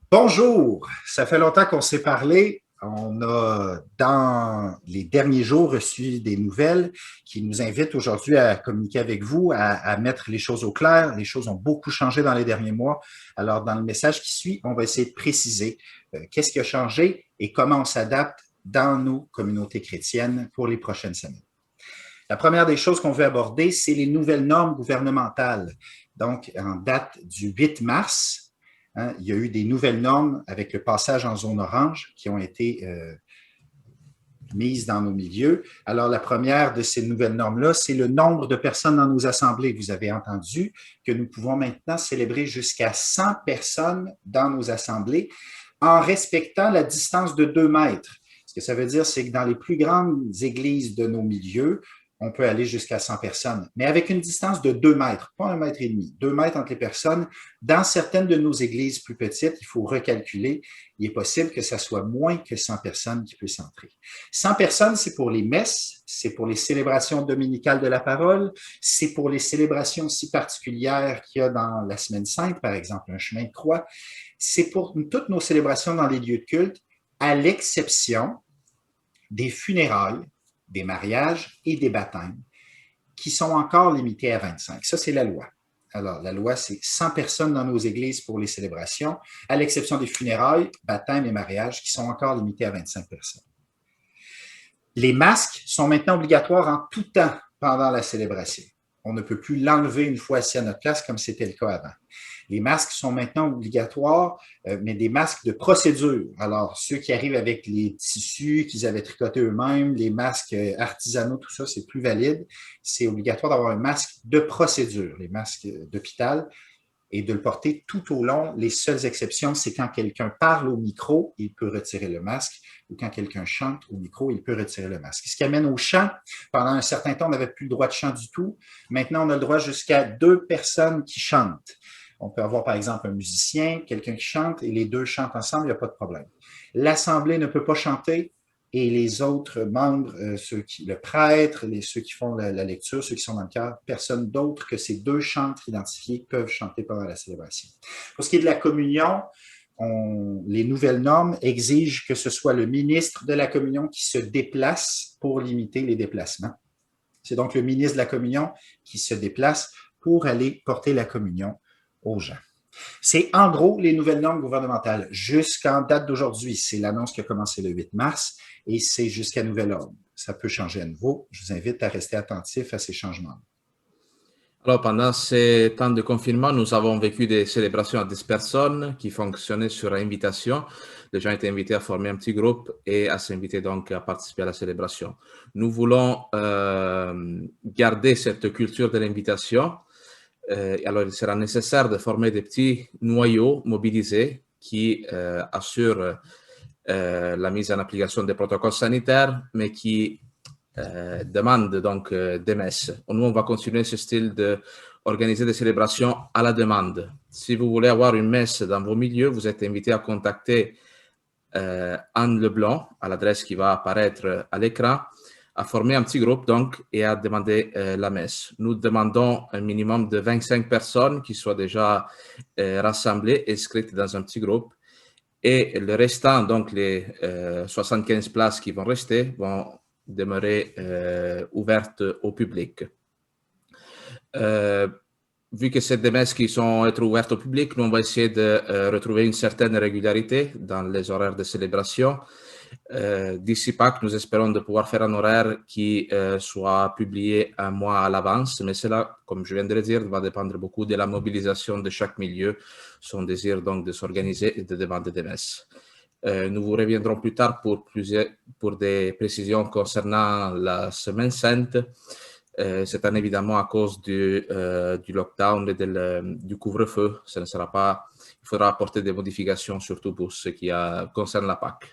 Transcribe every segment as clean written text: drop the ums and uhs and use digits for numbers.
Bonjour, ça fait longtemps qu'on s'est parlé. On a, dans les derniers jours, reçu des nouvelles qui nous invitent aujourd'hui à communiquer avec vous, à mettre les choses au clair. Les choses ont beaucoup changé dans les derniers mois. Alors, dans le message qui suit, on va essayer de préciser qu'est-ce qui a changé et comment on s'adapte dans nos communautés chrétiennes pour les prochaines semaines. La première des choses qu'on veut aborder, c'est les nouvelles normes gouvernementales. Donc, en date du 8 mars, il y a eu des nouvelles normes avec le passage en zone orange qui ont été mises dans nos milieux. Alors, la première de ces nouvelles normes-là, c'est le nombre de personnes dans nos assemblées. Vous avez entendu que nous pouvons maintenant célébrer jusqu'à 100 personnes dans nos assemblées en respectant la distance de 2 mètres. Ce que ça veut dire, c'est que dans les plus grandes églises de nos milieux, on peut aller jusqu'à 100 personnes, mais avec une distance de 2 mètres, pas 1,5 mètre, 2 mètres entre les personnes. Dans certaines de nos églises plus petites, il faut recalculer, il est possible que ça soit moins que 100 personnes qui puissent entrer. 100 personnes, c'est pour les messes, c'est pour les célébrations dominicales de la parole, c'est pour les célébrations si particulières qu'il y a dans la Semaine Sainte, par exemple, un chemin de croix. C'est pour toutes nos célébrations dans les lieux de culte, à l'exception des funérailles, des mariages et des baptêmes, qui sont encore limités à 25. Ça, c'est la loi. Alors, la loi, c'est 100 personnes dans nos églises pour les célébrations, à l'exception des funérailles, baptêmes et mariages, qui sont encore limités à 25 personnes. Les masques sont maintenant obligatoires en tout temps pendant la célébration. On ne peut plus l'enlever une fois assis à notre place comme c'était le cas avant. Les masques sont maintenant obligatoires, mais des masques de procédure. Alors, ceux qui arrivent avec les tissus qu'ils avaient tricotés eux-mêmes, les masques artisanaux, tout ça, c'est plus valide. C'est obligatoire d'avoir un masque de procédure, les masques d'hôpital, et de le porter tout au long. Les seules exceptions, c'est quand quelqu'un parle au micro, il peut retirer le masque, ou quand quelqu'un chante au micro, il peut retirer le masque. Ce qui amène au chant. Pendant un certain temps, on n'avait plus le droit de chant du tout. Maintenant, on a le droit jusqu'à 2 personnes qui chantent. On peut avoir, par exemple, un musicien, quelqu'un qui chante, et les deux chantent ensemble, il n'y a pas de problème. L'Assemblée ne peut pas chanter, et les autres membres, le prêtre, ceux qui font la lecture, ceux qui sont dans le chœur, personne d'autre que ces 2 chantres identifiés peuvent chanter pendant la célébration. Pour ce qui est de la communion, les nouvelles normes exigent que ce soit le ministre de la communion qui se déplace pour limiter les déplacements. C'est donc le ministre de la communion qui se déplace pour aller porter la communion aux gens. C'est en gros les nouvelles normes gouvernementales jusqu'en date d'aujourd'hui. C'est l'annonce qui a commencé le 8 mars et c'est jusqu'à nouvel ordre. Ça peut changer à nouveau. Je vous invite à rester attentif à ces changements. Alors, pendant ces temps de confinement, nous avons vécu des célébrations à 10 personnes qui fonctionnaient sur invitation. Les gens étaient invités à former un petit groupe et à s'inviter donc à participer à la célébration. Nous voulons garder cette culture de l'invitation. Alors, il sera nécessaire de former des petits noyaux mobilisés qui assurent la mise en application des protocoles sanitaires, mais qui demande donc des messes. Nous, on va continuer ce style d'organiser des célébrations à la demande. Si vous voulez avoir une messe dans vos milieux, vous êtes invité à contacter Anne Leblanc à l'adresse qui va apparaître à l'écran, à former un petit groupe donc et à demander la messe. Nous demandons un minimum de 25 personnes qui soient déjà rassemblées, inscrites dans un petit groupe. Et le restant, donc les 75 places qui vont rester, vont demeurer ouvertes au public. Vu que c'est des messes qui sont être ouvertes au public, nous on va essayer de retrouver une certaine régularité dans les horaires de célébration. D'ici Pâques, nous espérons de pouvoir faire un horaire qui soit publié un mois à l'avance, mais cela, comme je viens de le dire, va dépendre beaucoup de la mobilisation de chaque milieu, son désir donc de s'organiser et de demander des messes. Nous vous reviendrons plus tard pour des précisions concernant la Semaine Sainte. Cette année, évidemment, à cause du lockdown et du couvre-feu, ce ne sera pas. Il faudra apporter des modifications, surtout pour ce qui concerne la Pâques.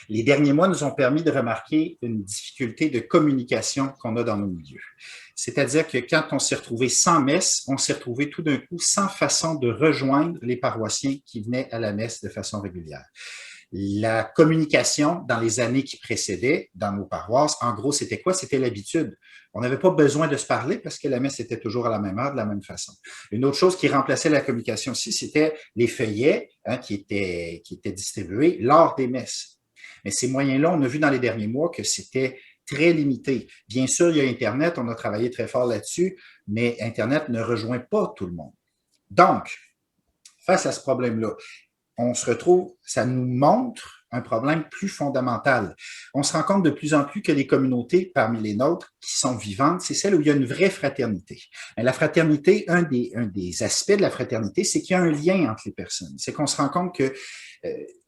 Les derniers mois nous ont permis de remarquer une difficulté de communication qu'on a dans nos milieux. C'est-à-dire que quand on s'est retrouvé sans messe, on s'est retrouvé tout d'un coup sans façon de rejoindre les paroissiens qui venaient à la messe de façon régulière. La communication dans les années qui précédaient, dans nos paroisses, en gros, c'était quoi? C'était l'habitude. On n'avait pas besoin de se parler parce que la messe était toujours à la même heure, de la même façon. Une autre chose qui remplaçait la communication aussi, c'était les feuillets qui étaient distribués lors des messes. Mais ces moyens-là, on a vu dans les derniers mois que c'était très limité. Bien sûr, il y a Internet, on a travaillé très fort là-dessus, mais Internet ne rejoint pas tout le monde. Donc, face à ce problème-là, on se retrouve, ça nous montre un problème plus fondamental. On se rend compte de plus en plus que les communautés parmi les nôtres qui sont vivantes, c'est celles où il y a une vraie fraternité. Et la fraternité, un des aspects de la fraternité, c'est qu'il y a un lien entre les personnes. C'est qu'on se rend compte que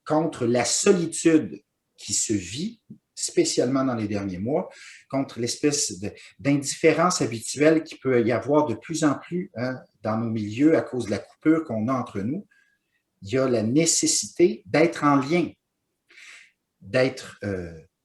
contre la solitude qui se vit, spécialement dans les derniers mois, contre l'espèce d'indifférence habituelle qui peut y avoir de plus en plus dans nos milieux à cause de la coupure qu'on a entre nous, il y a la nécessité d'être en lien, d'être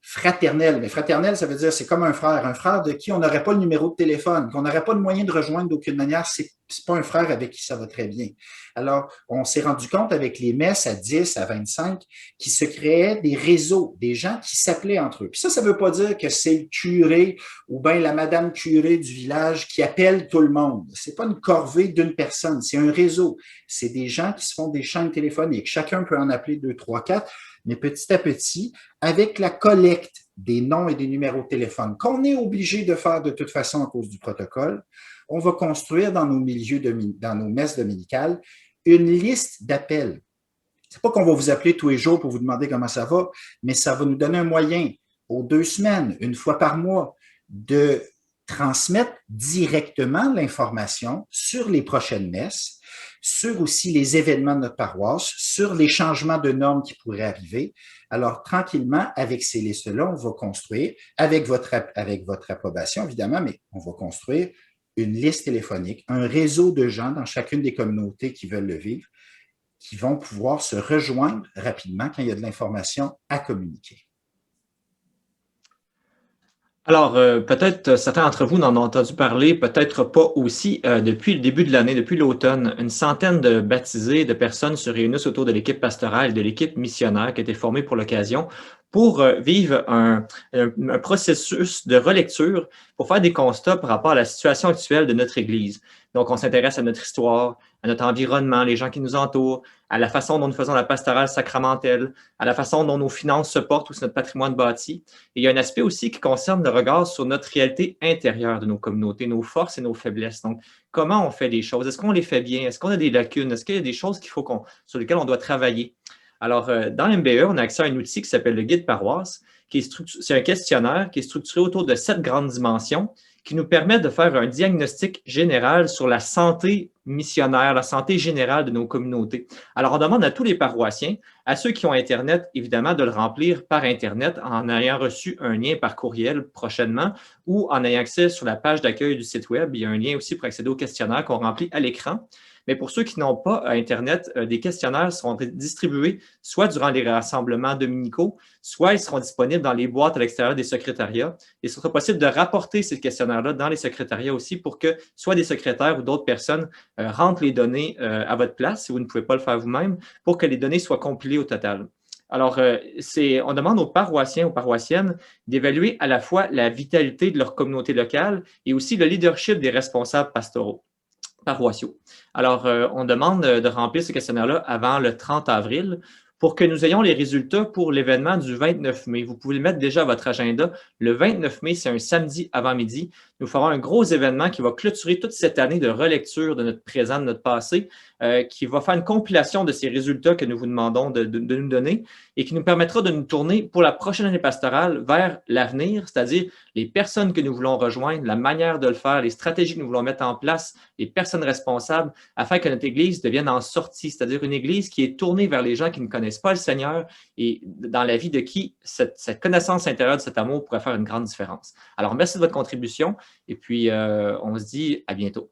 fraternel. Mais fraternel, ça veut dire c'est comme un frère de qui on n'aurait pas le numéro de téléphone, qu'on n'aurait pas le moyen de rejoindre d'aucune manière. C'est pas un frère avec qui ça va très bien. Alors, on s'est rendu compte avec les messes à 10, à 25, qu'il se créaient des réseaux, des gens qui s'appelaient entre eux. Puis ça ne veut pas dire que c'est le curé ou bien la madame curé du village qui appelle tout le monde. C'est pas une corvée d'une personne, c'est un réseau. C'est des gens qui se font des chaînes téléphoniques. Chacun peut en appeler 2, 3, 4, mais petit à petit, avec la collecte des noms et des numéros de téléphone qu'on est obligé de faire de toute façon à cause du protocole, on va construire dans nos milieux, dans nos messes dominicales, une liste d'appels. C'est pas qu'on va vous appeler tous les jours pour vous demander comment ça va, mais ça va nous donner un moyen, aux 2 semaines, une fois par mois, de transmettre directement l'information sur les prochaines messes, sur aussi les événements de notre paroisse, sur les changements de normes qui pourraient arriver. Alors, tranquillement, avec ces listes-là, on va construire, avec votre approbation, évidemment, mais on va construire une liste téléphonique, un réseau de gens dans chacune des communautés qui veulent le vivre, qui vont pouvoir se rejoindre rapidement quand il y a de l'information à communiquer. Alors, peut-être certains d'entre vous en ont entendu parler, peut-être pas aussi. Depuis le début de l'année, depuis l'automne, une centaine de baptisés, de personnes se réunissent autour de l'équipe pastorale et de l'équipe missionnaire qui a été formée pour l'occasion pour vivre un processus de relecture pour faire des constats par rapport à la situation actuelle de notre Église. Donc, on s'intéresse à notre histoire, à notre environnement, les gens qui nous entourent, à la façon dont nous faisons la pastorale sacramentelle, à la façon dont nos finances se portent ou sur notre patrimoine bâti. Et il y a un aspect aussi qui concerne le regard sur notre réalité intérieure de nos communautés, nos forces et nos faiblesses. Donc, comment on fait les choses? Est-ce qu'on les fait bien? Est-ce qu'on a des lacunes? Est-ce qu'il y a des choses sur lesquelles on doit travailler? Alors, dans MBE, on a accès à un outil qui s'appelle le guide paroisse, c'est un questionnaire qui est structuré autour de 7 grandes dimensions qui nous permet de faire un diagnostic général sur la santé missionnaire, la santé générale de nos communautés. Alors, on demande à tous les paroissiens, à ceux qui ont Internet, évidemment, de le remplir par Internet en ayant reçu un lien par courriel prochainement ou en ayant accès sur la page d'accueil du site Web. Il y a un lien aussi pour accéder au questionnaire qu'on remplit à l'écran. Mais pour ceux qui n'ont pas Internet, des questionnaires seront distribués soit durant les rassemblements dominicaux, soit ils seront disponibles dans les boîtes à l'extérieur des secrétariats. Il sera possible de rapporter ces questionnaires-là dans les secrétariats aussi pour que soit des secrétaires ou d'autres personnes rentrent les données à votre place, si vous ne pouvez pas le faire vous-même, pour que les données soient compilées au total. Alors, on demande aux paroissiens, aux paroissiennes d'évaluer à la fois la vitalité de leur communauté locale et aussi le leadership des responsables pastoraux. Paroissiaux. Alors, on demande de remplir ce questionnaire-là avant le 30 avril pour que nous ayons les résultats pour l'événement du 29 mai. Vous pouvez le mettre déjà à votre agenda. Le 29 mai, c'est un samedi avant-midi. Nous ferons un gros événement qui va clôturer toute cette année de relecture de notre présent, de notre passé, qui va faire une compilation de ces résultats que nous vous demandons de nous donner et qui nous permettra de nous tourner pour la prochaine année pastorale vers l'avenir, c'est-à-dire les personnes que nous voulons rejoindre, la manière de le faire, les stratégies que nous voulons mettre en place, les personnes responsables, afin que notre Église devienne en sortie, c'est-à-dire une Église qui est tournée vers les gens qui ne connaissent pas le Seigneur et dans la vie de qui cette connaissance intérieure de cet amour pourrait faire une grande différence. Alors, merci de votre contribution et puis on se dit à bientôt.